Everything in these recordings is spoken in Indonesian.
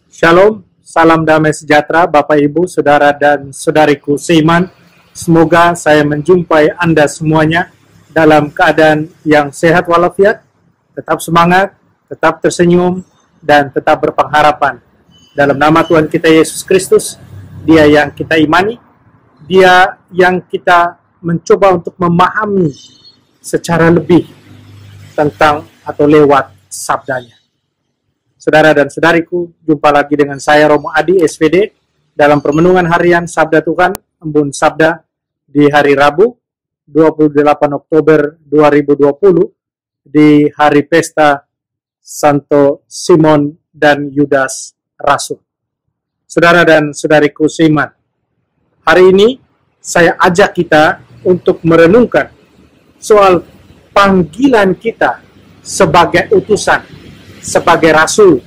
Shalom, salam damai sejahtera Bapak Ibu, Saudara dan Saudariku seiman. Semoga saya menjumpai Anda semuanya dalam keadaan yang sehat walafiat, tetap semangat, tetap tersenyum, dan tetap berpengharapan. Dalam nama Tuhan kita Yesus Kristus, Dia yang kita imani, Dia yang kita mencoba untuk memahami secara lebih tentang atau lewat sabdanya. Saudara dan saudariku, jumpa lagi dengan saya Romo Adi SVD dalam permenungan harian Sabda Tuhan, Embun Sabda di hari Rabu 28 Oktober 2020 di hari pesta Santo Simon dan Yudas Rasul. Saudara dan saudariku seiman, hari ini saya ajak kita untuk merenungkan soal panggilan kita sebagai utusan, sebagai rasul,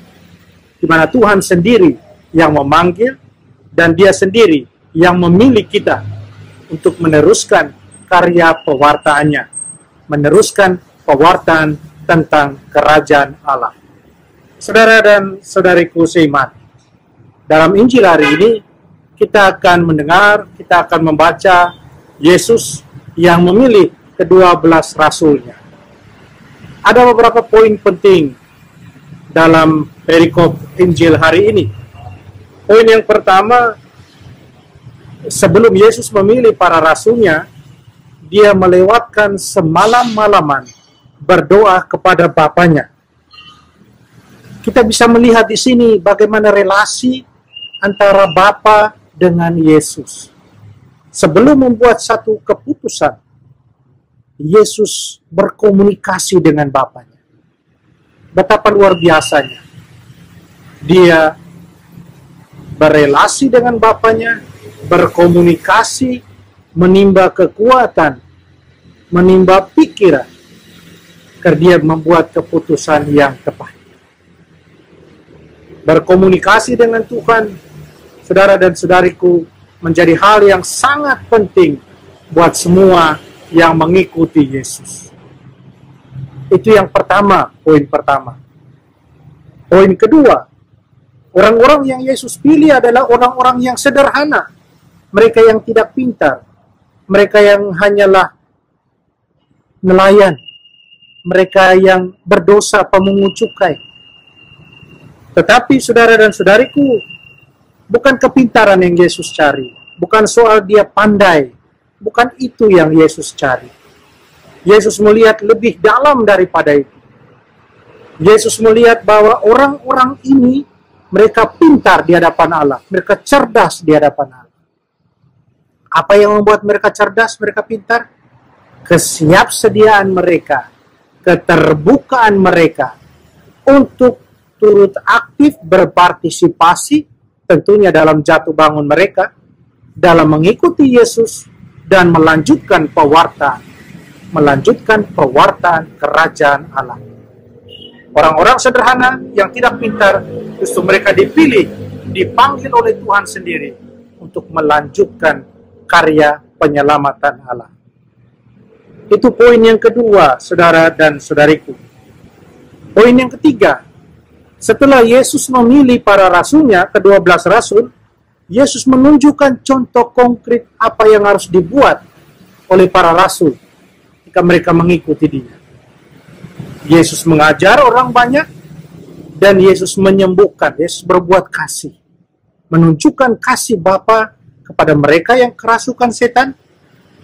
di mana Tuhan sendiri yang memanggil dan Dia sendiri yang memilih kita untuk meneruskan karya pewartaannya, meneruskan pewartaan tentang kerajaan Allah. Saudara dan saudariku seiman, dalam Injil hari ini kita akan mendengar, kita akan membaca Yesus yang memilih ke-12 rasulnya. Ada beberapa poin penting dalam perikop Injil hari ini. Poin yang pertama, sebelum Yesus memilih para rasulnya, Dia melewatkan semalam-malaman berdoa kepada Bapanya. Kita bisa melihat di sini bagaimana relasi antara Bapa dengan Yesus. Sebelum membuat satu keputusan, Yesus berkomunikasi dengan Bapanya. Betapa luar biasanya. Dia berelasi dengan Bapanya, berkomunikasi, menimba kekuatan, menimba pikiran, agar dia membuat keputusan yang tepat. Berkomunikasi dengan Tuhan, saudara dan saudariku, menjadi hal yang sangat penting buat semua yang mengikuti Yesus. Itu yang pertama, poin pertama. Poin kedua, orang-orang yang Yesus pilih adalah orang-orang yang sederhana. Mereka yang tidak pintar. Mereka yang hanyalah nelayan. Mereka yang berdosa pemungut cukai. Tetapi saudara dan saudariku, bukan kepintaran yang Yesus cari. Bukan soal dia pandai. Bukan itu yang Yesus cari. Yesus melihat lebih dalam daripada itu. Yesus melihat bahwa orang-orang ini, mereka pintar di hadapan Allah. Mereka cerdas di hadapan Allah. Apa yang membuat mereka cerdas, mereka pintar? Kesiapsediaan mereka, keterbukaan mereka untuk turut aktif berpartisipasi, tentunya dalam jatuh bangun mereka, dalam mengikuti Yesus dan melanjutkan pewartaan kerajaan Allah. Orang-orang sederhana yang tidak pintar, justru mereka dipilih, dipanggil oleh Tuhan sendiri untuk melanjutkan karya penyelamatan Allah. Itu poin yang kedua, saudara dan saudariku. Poin yang ketiga, setelah Yesus memilih para rasulnya, ke-12 rasul, Yesus menunjukkan contoh konkret apa yang harus dibuat oleh para rasul ketika mereka mengikuti Dia. Yesus mengajar orang banyak dan Yesus menyembuhkan. Yesus berbuat kasih, menunjukkan kasih Bapa kepada mereka yang kerasukan setan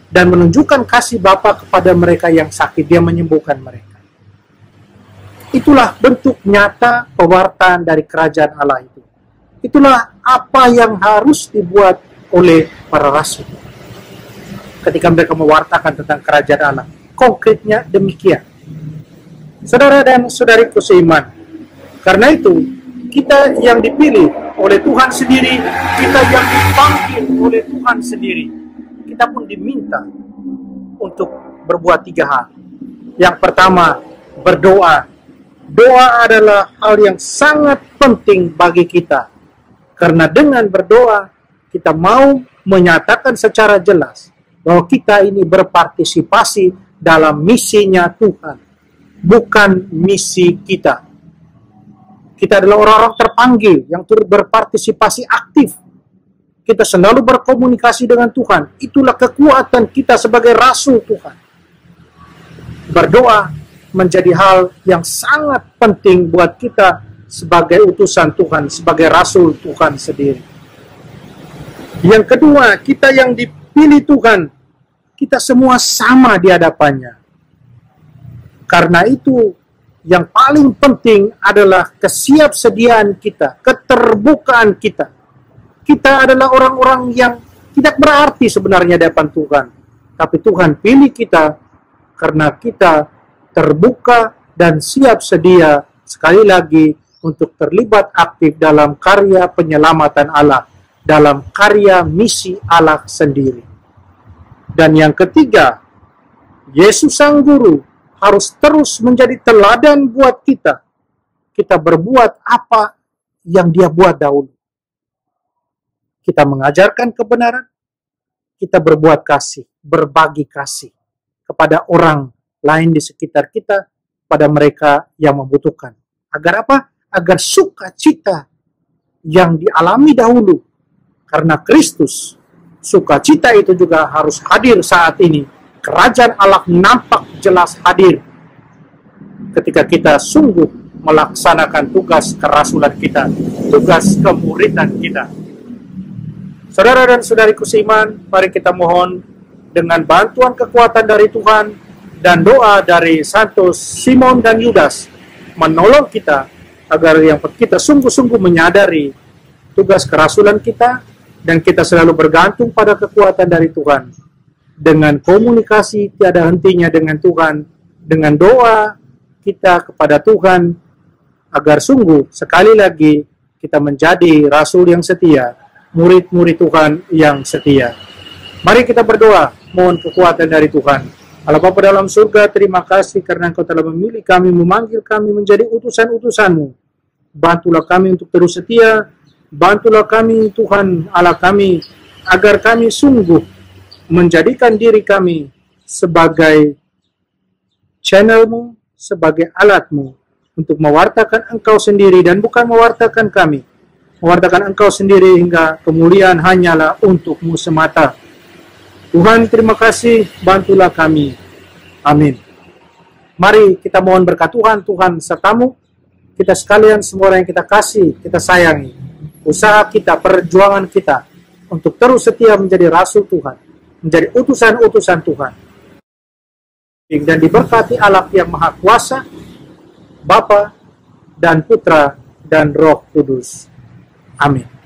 dan menunjukkan kasih Bapa kepada mereka yang sakit. Dia menyembuhkan mereka. Itulah bentuk nyata pewartaan dari kerajaan Allah itu. Itulah apa yang harus dibuat oleh para rasul ketika mereka mewartakan tentang kerajaan Allah. Konkretnya demikian. Saudara dan saudariku seiman, karena itu kita yang dipilih oleh Tuhan sendiri, kita yang dipanggil oleh Tuhan sendiri, kita pun diminta untuk berbuat 3 hal. Yang pertama, berdoa. Doa adalah hal yang sangat penting bagi kita, karena dengan berdoa kita mau menyatakan secara jelas bahwa kita ini berpartisipasi dalam misinya Tuhan, bukan misi kita. Kita adalah orang-orang terpanggil yang turut berpartisipasi aktif. Kita selalu berkomunikasi dengan Tuhan. Itulah kekuatan kita sebagai rasul Tuhan. Berdoa menjadi hal yang sangat penting buat kita sebagai utusan Tuhan, sebagai rasul Tuhan sendiri. Yang kedua, kita yang dipilih Tuhan, kita semua sama di hadapannya. Karena itu, yang paling penting adalah kesiapsediaan kita, keterbukaan kita. Kita adalah orang-orang yang tidak berarti sebenarnya di hadapan Tuhan. Tapi Tuhan pilih kita karena kita terbuka dan siap sedia sekali lagi untuk terlibat aktif dalam karya penyelamatan Allah, dalam karya misi Allah sendiri. Dan yang ketiga, Yesus Sang Guru harus terus menjadi teladan buat kita. Kita berbuat apa yang Dia buat dahulu. Kita mengajarkan kebenaran, kita berbuat kasih, berbagi kasih kepada orang lain di sekitar kita, pada mereka yang membutuhkan. Agar apa? Agar sukacita yang dialami dahulu karena Kristus, sukacita itu juga harus hadir saat ini. Kerajaan Allah nampak jelas hadir ketika kita sungguh melaksanakan tugas kerasulan kita, tugas kemuridan kita. Saudara dan saudariku seiman, mari kita mohon dengan bantuan kekuatan dari Tuhan dan doa dari Santos Simon dan Yudas menolong kita agar yang kita sungguh-sungguh menyadari tugas kerasulan kita dan kita selalu bergantung pada kekuatan dari Tuhan. Dengan komunikasi tiada hentinya dengan Tuhan, dengan doa kita kepada Tuhan agar sungguh sekali lagi kita menjadi rasul yang setia, murid-murid Tuhan yang setia. Mari kita berdoa, mohon kekuatan dari Tuhan. Allah Bapa dalam surga, terima kasih karena Engkau telah memilih kami, memanggil kami menjadi utusan-utusan-Mu. Bantulah kami untuk terus setia, bantulah kami Tuhan Allah kami, agar kami sungguh menjadikan diri kami sebagai channel-Mu, sebagai alat-Mu, untuk mewartakan Engkau sendiri dan bukan mewartakan kami. Mewartakan Engkau sendiri hingga kemuliaan hanyalah untuk-Mu semata. Tuhan, terima kasih, bantulah kami. Amin. Mari kita mohon berkat Tuhan, Tuhan sertamu, kita sekalian semua orang yang kita kasih, kita sayangi. Usaha kita, perjuangan kita, untuk terus setia menjadi rasul Tuhan, menjadi utusan-utusan Tuhan. Dan diberkati Allah yang Maha Kuasa, Bapa dan Putra dan Roh Kudus. Amin.